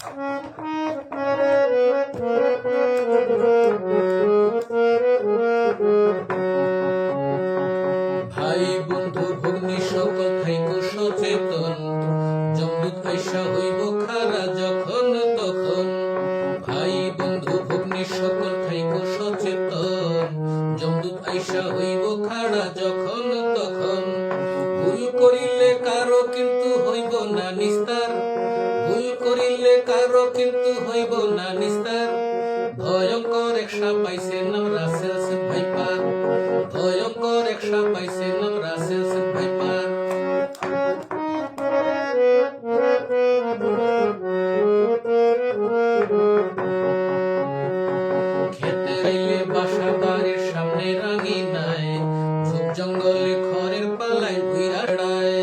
ভাই বন্ধু ভগ্নী সকল থাইকো সচেতন, যমদূত আইসা হইব খারা যখন তখন। ভাই বন্ধু ভগ্নী সকল থাইকো সচেতন, যমদূত আইসা হইব খাড়া যখন তখন। ভুল করিলে কারো কিন্তু হইব না নিস্তার, ভুল করিলে কারো কিন্তু হইব না নিস্তার। ভয়ঙ্কর এক সাপ পাইছে নাম রাসেল সেন্ট ভাইপার, ভয়ঙ্কর এক সাপ পাইছে নাম রাসেল সেন্ট ভাইপার। খেতে আইলে বাসা বাড়ির সামনে রাঙিনায়, ঝোপ জঙ্গলে খড়ের পালায় ঘুইরা বেড়ায়।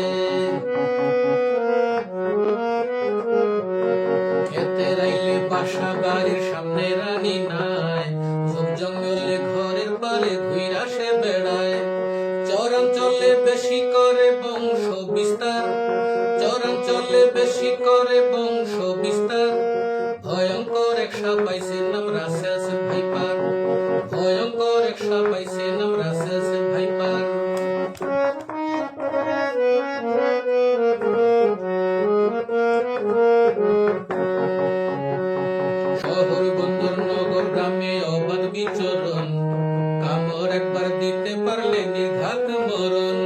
খেতে আইলে বাসা বাড়ির সামনে রাঙিনায়, ঝোপ জঙ্গলে ঘরের পালে ঘুইরা সে বেড়ায়। চরাঞ্চলে বেশি করে বংশ বিস্তার, চরাঞ্চলে বেশি করে বংশ বিস্তার। ভয়ঙ্কর এক সাপ পাইছে নাম রাসেল সেন্ট ভাইপার, ভয়ঙ্কর এক সাপ পাইছে নাম রাসেল সেন্ট ভাইপার। শহর বন্দর নগর গ্রামে অবাধ বিচরণ, কামড় একবার দিতে পারলে নির্ঘাত মরণ।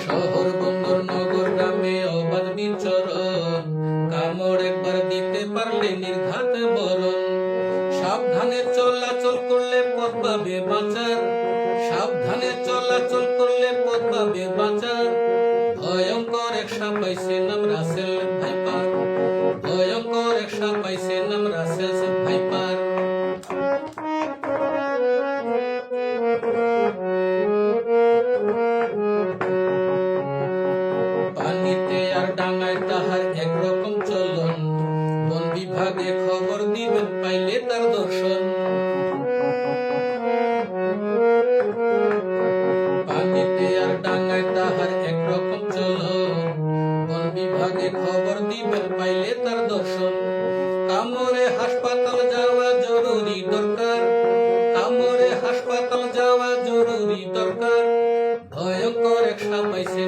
শহর বন্দর নগর গ্রামে অবাধ বিচরণ, কামড় একবার দিতে পারলে নির্ঘাত মরণ। সাবধানে চলাচল করলে পথ পাবে বাঁচার, সাবধানে চলাচল করলে পথ পাবে বাঁচার। ভয়ঙ্কর এক সাপ পাইছে নাম রাসেল ভাইপার, ভয়ঙ্কর এক সাপ পাইছে নাম রাসেল সেন্ট ভাইপার। পানিতে আর ডাঙায় তাহার একরকম চলন, বন বিভাগে খবর দিবেন পাইলে তার দর্শন। পানিতে আর ডাঙায় তাহার একরকম চলন, বন বিভাগে খবর দিবেন পাইলে তার দর্শন। কামড়ে হাসপাতাল যাওয়া জরুরি দরকার, কামড়ে হাসপাতাল যাওয়া জরুরি দরকার। ভয়ঙ্কর এক সাপ পাইছে